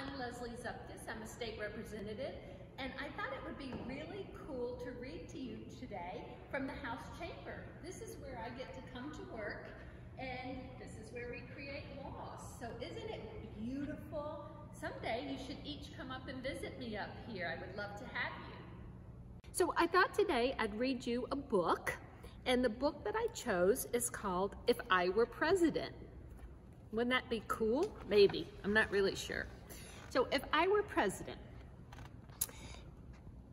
I'm Leslie Zupkus. I'm a state representative, and I thought it would be really cool to read to you today from the House chamber. This is where I get to come to work, and this is where we create laws. So isn't it beautiful? Someday you should each come up and visit me up here. I would love to have you. So I thought today I'd read you a book, and the book that I chose is called If I Were President. Wouldn't that be cool? Maybe. I'm not really sure. So if I were president,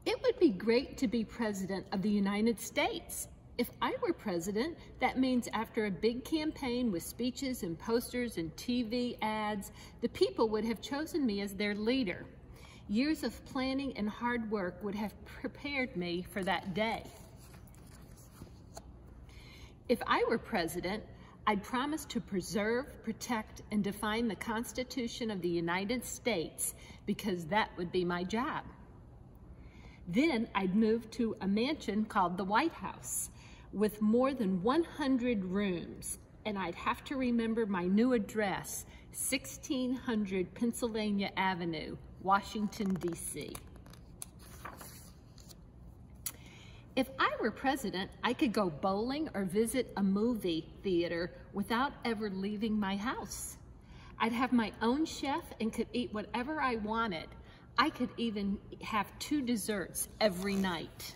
it would be great to be president of the United States. If I were president, that means after a big campaign with speeches and posters and TV ads, the people would have chosen me as their leader. Years of planning and hard work would have prepared me for that day. If I were president, I'd promise to preserve, protect, and define the Constitution of the United States because that would be my job. Then I'd move to a mansion called the White House with more than 100 rooms, and I'd have to remember my new address, 1600 Pennsylvania Avenue, Washington, D.C. If I were president, I could go bowling or visit a movie theater without ever leaving my house. I'd have my own chef and could eat whatever I wanted. I could even have 2 desserts every night.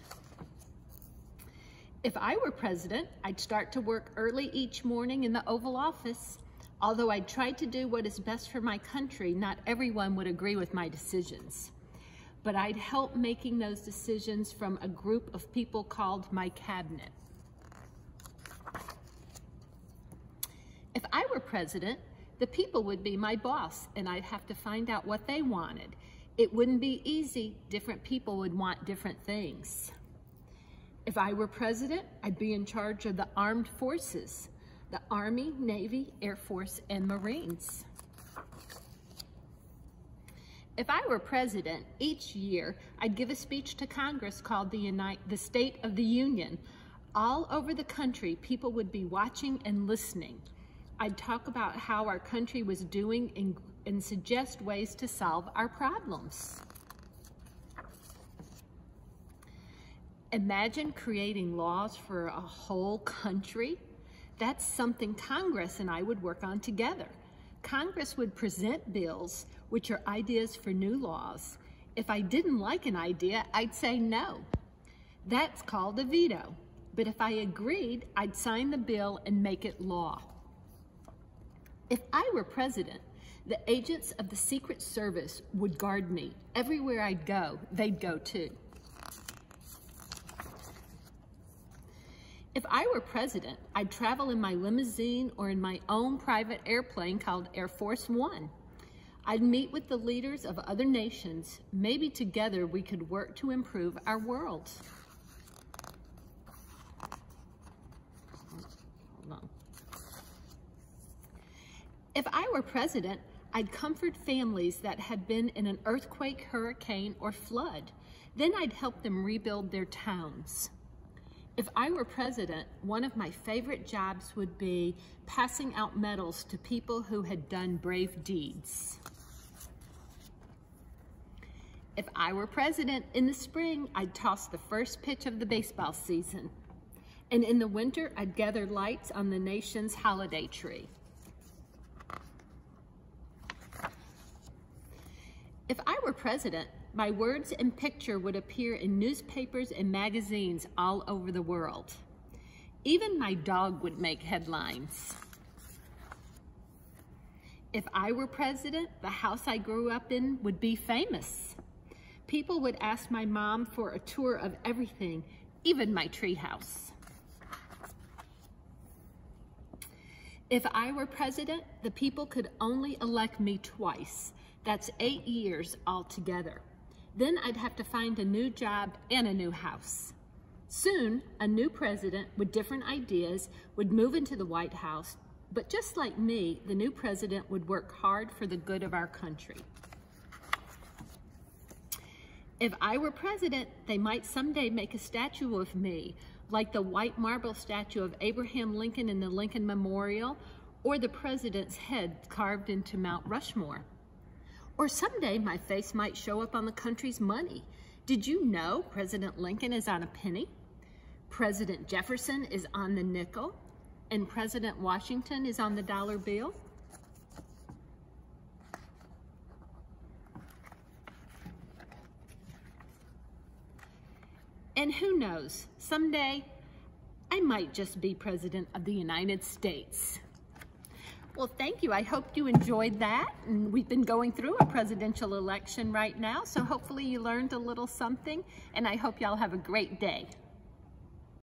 If I were president, I'd start to work early each morning in the Oval Office. Although I tried to do what is best for my country, not everyone would agree with my decisions. But I'd help making those decisions from a group of people called my cabinet. If I were president, the people would be my boss, and I'd have to find out what they wanted. It wouldn't be easy. Different people would want different things. If I were president, I'd be in charge of the armed forces, the Army, Navy, Air Force, and Marines. If I were president, each year I'd give a speech to Congress called the State of the Union. All over the country, people would be watching and listening. I'd talk about how our country was doing and suggest ways to solve our problems. Imagine creating laws for a whole country. That's something Congress and I would work on together. Congress would present bills, which are ideas for new laws. If I didn't like an idea, I'd say no. That's called a veto. But if I agreed, I'd sign the bill and make it law. If I were president, the agents of the Secret Service would guard me. Everywhere I'd go, they'd go too. If I were president, I'd travel in my limousine or in my own private airplane called Air Force One. I'd meet with the leaders of other nations. Maybe together we could work to improve our world. Hold on. If I were president, I'd comfort families that had been in an earthquake, hurricane, or flood. Then I'd help them rebuild their towns. If I were president, one of my favorite jobs would be passing out medals to people who had done brave deeds. If I were president, in the spring, I'd toss the first pitch of the baseball season. And in the winter, I'd gather lights on the nation's holiday tree. If I were president, my words and picture would appear in newspapers and magazines all over the world. Even my dog would make headlines. If I were president, the house I grew up in would be famous. People would ask my mom for a tour of everything, even my treehouse. If I were president, the people could only elect me twice. That's 8 years altogether. Then I'd have to find a new job and a new house. Soon, a new president with different ideas would move into the White House, but just like me, the new president would work hard for the good of our country. If I were president, they might someday make a statue of me, like the white marble statue of Abraham Lincoln in the Lincoln Memorial, or the president's head carved into Mount Rushmore. Or someday my face might show up on the country's money. Did you know President Lincoln is on a penny? President Jefferson is on the nickel, and President Washington is on the dollar bill? And who knows, someday I might just be President of the United States. Well, thank you. I hope you enjoyed that. And we've been going through a presidential election right now, so hopefully you learned a little something, and I hope y'all have a great day.